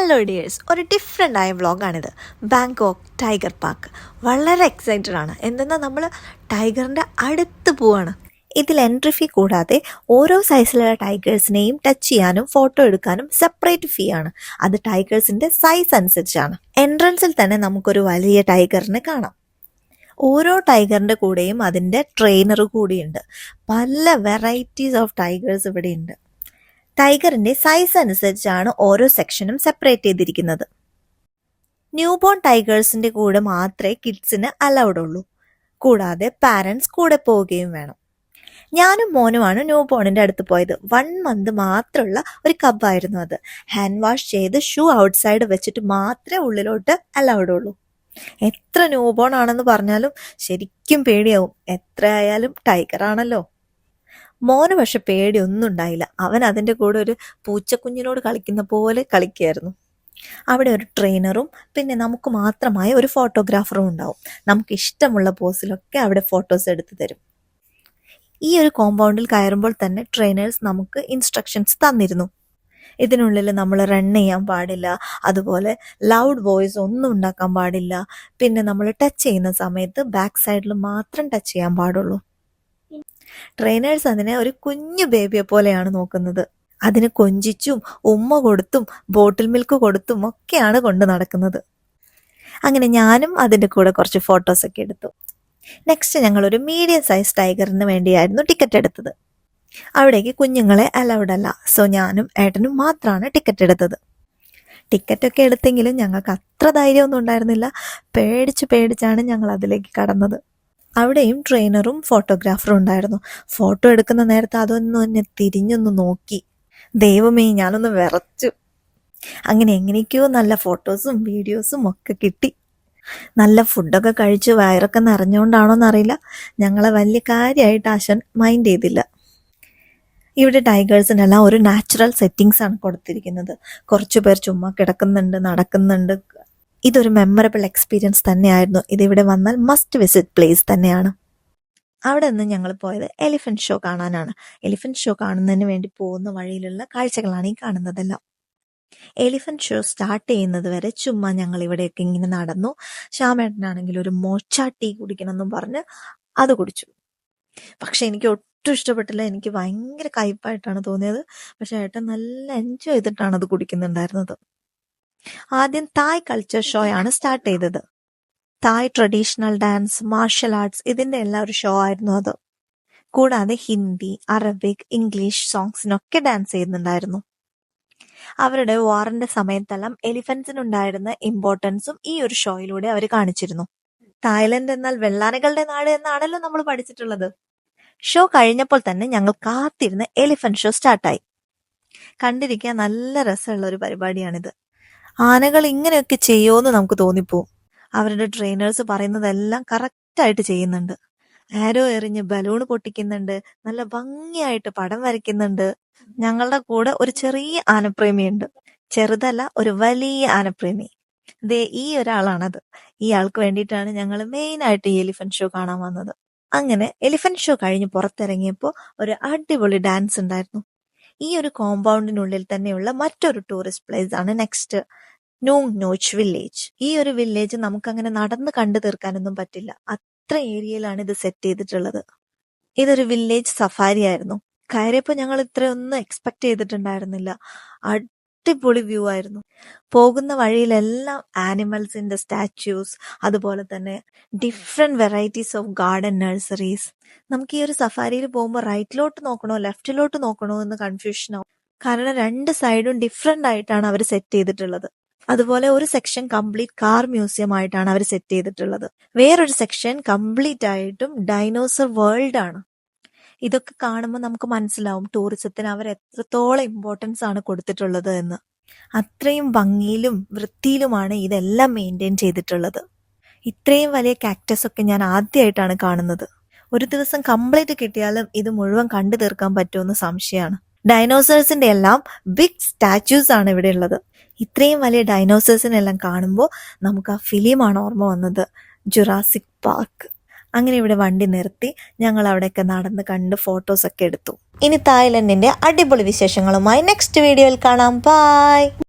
Hello dears, ഒരു different ആയ വ്ളോഗാണിത്. Bangkok tiger park. വളരെ എക്സൈറ്റഡ് ആണ്. എന്തെന്നാൽ നമ്മൾ ടൈഗറിൻ്റെ അടുത്ത് പോവാണ്. ഇതിൽ എൻട്രി ഫീ കൂടാതെ ഓരോ സൈസിലുള്ള ടൈഗേഴ്സിനെയും ടച്ച് ചെയ്യാനും ഫോട്ടോ എടുക്കാനും സെപ്പറേറ്റ് ഫീ ആണ്. അത് ടൈഗേഴ്സിൻ്റെ സൈസ് അനുസരിച്ചാണ്. എൻട്രൻസിൽ തന്നെ നമുക്കൊരു വലിയ ടൈഗറിനെ കാണാം. ഓരോ ടൈഗറിൻ്റെ കൂടെയും അതിൻ്റെ ട്രെയിനർ കൂടിയുണ്ട്. പല വെറൈറ്റീസ് ഓഫ് ടൈഗേഴ്സ് ഇവിടെയുണ്ട്. ടൈഗറിൻ്റെ സൈസ് അനുസരിച്ചാണ് ഓരോ സെക്ഷനും സെപ്പറേറ്റ് ചെയ്തിരിക്കുന്നത്. ന്യൂ ബോൺ ടൈഗേഴ്സിൻ്റെ കൂടെ മാത്രമേ കിഡ്സിന് അലൗഡ് ഉള്ളൂ. കൂടാതെ പാരൻസ് കൂടെ പോവുകയും വേണം. ഞാനും മോനുമാണ് ന്യൂ ബോണിൻ്റെ അടുത്ത് പോയത്. 1 month മാത്രമുള്ള ഒരു കബ്ബായിരുന്നു അത്. ഹാൻഡ് വാഷ് ചെയ്ത് ഷൂ ഔട്ട്സൈഡ് വെച്ചിട്ട് മാത്രമേ ഉള്ളിലോട്ട് അലൗഡ് ഉള്ളൂ. എത്ര ന്യൂ ബോൺ ആണെന്ന് പറഞ്ഞാലും ശരിക്കും പേടിയാവും. എത്ര ആയാലും ടൈഗർ ആണല്ലോ. മോന് പക്ഷെ പേടിയൊന്നും ഉണ്ടായില്ല. അവൻ അതിൻ്റെ കൂടെ ഒരു പൂച്ചക്കുഞ്ഞിനോട് കളിക്കുന്ന പോലെ കളിക്കുകയായിരുന്നു. അവിടെ ഒരു ട്രെയിനറും പിന്നെ നമുക്ക് മാത്രമായ ഒരു ഫോട്ടോഗ്രാഫറും ഉണ്ടാവും. നമുക്ക് ഇഷ്ടമുള്ള പോസിലൊക്കെ അവിടെ ഫോട്ടോസ് എടുത്തു തരും. ഈ ഒരു കോമ്പൗണ്ടിൽ കയറുമ്പോൾ തന്നെ ട്രെയിനേഴ്സ് നമുക്ക് ഇൻസ്ട്രക്ഷൻസ് തന്നിരുന്നു. ഇതിനുള്ളിൽ നമ്മൾ റൺ ചെയ്യാൻ പാടില്ല, അതുപോലെ ലൗഡ് വോയിസ് ഒന്നും ഉണ്ടാക്കാൻ പാടില്ല. പിന്നെ നമ്മൾ ടച്ച് ചെയ്യുന്ന സമയത്ത് ബാക്ക് സൈഡിൽ മാത്രം ടച്ച് ചെയ്യാൻ പാടുള്ളൂ. ട്രെയിനേഴ്സ് അതിനെ ഒരു കുഞ്ഞു ബേബിയെ പോലെയാണ് നോക്കുന്നത്. അതിന് കൊഞ്ചിച്ചും ഉമ്മ കൊടുത്തും ബോട്ടിൽ മിൽക്ക് കൊടുത്തും ഒക്കെയാണ് കൊണ്ട് നടക്കുന്നത്. അങ്ങനെ ഞാനും അതിൻ്റെ കൂടെ കുറച്ച് ഫോട്ടോസൊക്കെ എടുത്തു. നെക്സ്റ്റ് ഞങ്ങളൊരു മീഡിയം സൈസ് ടൈഗറിന് വേണ്ടിയായിരുന്നു ടിക്കറ്റ് എടുത്തത്. അവിടേക്ക് കുഞ്ഞുങ്ങളെ അലൗഡ് അല്ല. സോ ഞാനും ഏട്ടനും മാത്രമാണ് ടിക്കറ്റ് എടുത്തത്. ടിക്കറ്റൊക്കെ എടുത്തെങ്കിലും ഞങ്ങൾക്ക് അത്ര ധൈര്യമൊന്നും ഉണ്ടായിരുന്നില്ല. പേടിച്ചാണ് ഞങ്ങൾ അതിലേക്ക് കടന്നത്. അവിടെയും ട്രെയിനറും ഫോട്ടോഗ്രാഫറും ഉണ്ടായിരുന്നു. ഫോട്ടോ എടുക്കുന്ന നേരത്ത് അതൊന്നും എന്നെ തിരിഞ്ഞൊന്ന് നോക്കി. ദൈവമേ, ഞാനൊന്ന് വിറച്ചു. അങ്ങനെ എങ്ങനെയൊക്കെയോ നല്ല ഫോട്ടോസും വീഡിയോസും ഒക്കെ കിട്ടി. നല്ല ഫുഡൊക്കെ കഴിച്ച് വയറൊക്കെ നിറഞ്ഞുകൊണ്ടാണോന്നറിയില്ല, ഞങ്ങളെ വലിയ കാര്യമായിട്ട് ആശാൻ മൈൻഡ് ചെയ്തില്ല. ഇവിടെ ടൈഗേഴ്സിനെല്ലാം ഒരു നാച്ചുറൽ സെറ്റിങ്സ് ആണ് കൊടുത്തിരിക്കുന്നത്. കുറച്ചു പേർ ചുമ്മാ കിടക്കുന്നുണ്ട്, നടക്കുന്നുണ്ട്. ഇതൊരു മെമ്മറബിൾ എക്സ്പീരിയൻസ് തന്നെയായിരുന്നു. ഇതിവിടെ വന്നാൽ മസ്റ്റ് വിസിറ്റ് പ്ലേസ് തന്നെയാണ്. അവിടെ നിന്ന് ഞങ്ങൾ പോയത് എലിഫന്റ് ഷോ കാണാനാണ്. എലിഫന്റ് ഷോ കാണുന്നതിന് വേണ്ടി പോകുന്ന വഴിയിലുള്ള കാഴ്ചകളാണ് ഈ കാണുന്നതെല്ലാം. എലിഫന്റ് ഷോ സ്റ്റാർട്ട് ചെയ്യുന്നത് വരെ ചുമ്മാ ഞങ്ങൾ ഇവിടെയൊക്കെ ഇങ്ങനെ നടന്നു. ശ്യാമേട്ടനാണെങ്കിൽ ഒരു മോച്ച ടീ കുടിക്കണമെന്നും പറഞ്ഞ് അത് കുടിച്ചു. പക്ഷെ എനിക്ക് ഒട്ടും ഇഷ്ടപ്പെട്ടില്ല. എനിക്ക് ഭയങ്കര കയ്പായിട്ടാണ് തോന്നിയത്. പക്ഷെ ഏട്ടൻ നല്ല എൻജോയ് ചെയ്തിട്ടാണ് അത് കുടിക്കുന്നുണ്ടായിരുന്നത്. ആദ്യം തായ് കൾച്ചർ ഷോ ആണ് സ്റ്റാർട്ട് ചെയ്തത്. തായ് ട്രഡീഷണൽ ഡാൻസ്, മാർഷൽ ആർട്സ്, ഇതിന്റെ എല്ലാം ഒരു ഷോ ആയിരുന്നു അത്. കൂടാതെ ഹിന്ദി, അറബിക്, ഇംഗ്ലീഷ് സോങ്സിനൊക്കെ ഡാൻസ് ചെയ്യുന്നുണ്ടായിരുന്നു. അവരുടെ വാറിന്റെ സമയത്തെല്ലാം എലിഫന്റ്സിനുണ്ടായിരുന്ന ഇമ്പോർട്ടൻസും ഈ ഒരു ഷോയിലൂടെ അവർ കാണിച്ചിരുന്നു. തായ്ലൻഡ് എന്നാൽ വെള്ളാനകളുടെ നാട് എന്നാണല്ലോ നമ്മൾ പഠിച്ചിട്ടുള്ളത്. ഷോ കഴിഞ്ഞപ്പോൾ തന്നെ ഞങ്ങൾ കാത്തിരുന്ന എലിഫന്റ് ഷോ സ്റ്റാർട്ടായി. കണ്ടിരിക്കാൻ നല്ല രസമുള്ള ഒരു പരിപാടിയാണിത്. ആനകൾ ഇങ്ങനെയൊക്കെ ചെയ്യുമോയെന്ന് നമുക്ക് തോന്നിപ്പോവും. അവരുടെ ട്രെയിനേഴ്സ് പറയുന്നതെല്ലാം കറക്റ്റായിട്ട് ചെയ്യുന്നുണ്ട്. ആരോ എറിഞ്ഞ് ബലൂൺ പൊട്ടിക്കുന്നുണ്ട്, നല്ല ഭംഗിയായിട്ട് പടം വരയ്ക്കുന്നുണ്ട്. ഞങ്ങളുടെ കൂടെ ഒരു ചെറിയ ആനപ്രേമിയുണ്ട്. ചെറുതല്ല, ഒരു വലിയ ആനപ്രേമി. ദേ ഈ ഒരാളാണത്. ഈ ആൾക്ക് വേണ്ടിയിട്ടാണ് ഞങ്ങൾ മെയിനായിട്ട് ഈ എലിഫന്റ് ഷോ കാണാൻ വന്നത്. അങ്ങനെ എലിഫന്റ് ഷോ കഴിഞ്ഞ് പുറത്തിറങ്ങിയപ്പോൾ ഒരു അടിപൊളി ഡാൻസ് ഉണ്ടായിരുന്നു. ഈ ഒരു കോമ്പൗണ്ടിനുള്ളിൽ തന്നെയുള്ള മറ്റൊരു ടൂറിസ്റ്റ് പ്ലേസ് ആണ് നെക്സ്റ്റ്, നൂങ് നോച്ച് വില്ലേജ്. ഈ ഒരു വില്ലേജ് നമുക്കങ്ങനെ നടന്ന് കണ്ടു തീർക്കാനൊന്നും പറ്റില്ല. അത്ര ഏരിയയിലാണ് ഇത് സെറ്റ് ചെയ്തിട്ടുള്ളത്. ഇതൊരു വില്ലേജ് സഫാരി ആയിരുന്നു. കയറിയപ്പോൾ ഞങ്ങൾ ഇത്രയൊന്നും എക്സ്പെക്ട് ചെയ്തിട്ടുണ്ടായിരുന്നില്ല. അടിപൊളി വ്യൂ ആയിരുന്നു. പോകുന്ന വഴിയിലെല്ലാം ആനിമൽസിന്റെ സ്റ്റാച്യൂസ്, അതുപോലെ തന്നെ different varieties of garden nurseries. നമുക്ക് ഈ ഒരു സഫാരിയിൽ പോകുമ്പോൾ റൈറ്റിലോട്ട് നോക്കണോ ലെഫ്റ്റിലോട്ട് നോക്കണോ എന്ന് കൺഫ്യൂഷൻ ആവും. കാരണം 2 സൈഡും ഡിഫറെന്റ് ആയിട്ടാണ് അവർ സെറ്റ് ചെയ്തിട്ടുള്ളത്. അതുപോലെ ഒരു സെക്ഷൻ കംപ്ലീറ്റ് കാർ മ്യൂസിയം ആയിട്ടാണ് അവർ സെറ്റ് ചെയ്തിട്ടുള്ളത്. വേറൊരു സെക്ഷൻ കംപ്ലീറ്റ് ആയിട്ടും ഡൈനോസർ വേൾഡ് ആണ്. ഇതൊക്കെ കാണുമ്പോൾ നമുക്ക് മനസ്സിലാവും ടൂറിസത്തിന് അവർ എത്രത്തോളം ഇമ്പോർട്ടൻസ് ആണ് കൊടുത്തിട്ടുള്ളത് എന്ന്. അത്രയും ഭംഗിയിലും വൃത്തിയിലുമാണ് ഇതെല്ലാം മെയിൻറ്റെയിൻ ചെയ്തിട്ടുള്ളത്. ഇത്രയും വലിയ കാക്ടസ് ഒക്കെ ഞാൻ ആദ്യമായിട്ടാണ് കാണുന്നത്. ഒരു ദിവസം കംപ്ലീറ്റ് കിട്ടിയാലും ഇത് മുഴുവൻ കണ്ടു തീർക്കാൻ പറ്റുമെന്ന് സംശയമാണ്. ഡൈനോസേഴ്സിന്റെ എല്ലാം ബിഗ് സ്റ്റാച്യൂസ് ആണ് ഇവിടെ ഉള്ളത്. ഇത്രയും വലിയ ഡൈനോസേഴ്സിനെല്ലാം കാണുമ്പോൾ നമുക്ക് ആ ഫിലിമാണ് ഓർമ്മ വന്നത്, ജുറാസിക് പാർക്ക്. അങ്ങനെ ഇവിടെ വണ്ടി നിർത്തി ഞങ്ങൾ അവിടെയൊക്കെ നടന്ന് കണ്ട് ഫോട്ടോസൊക്കെ എടുത്തു. ഇനി തായ്ലൻഡിന്റെ അടിപൊളി വിശേഷങ്ങളുമായി നെക്സ്റ്റ് വീഡിയോയിൽ കാണാം. ബൈ.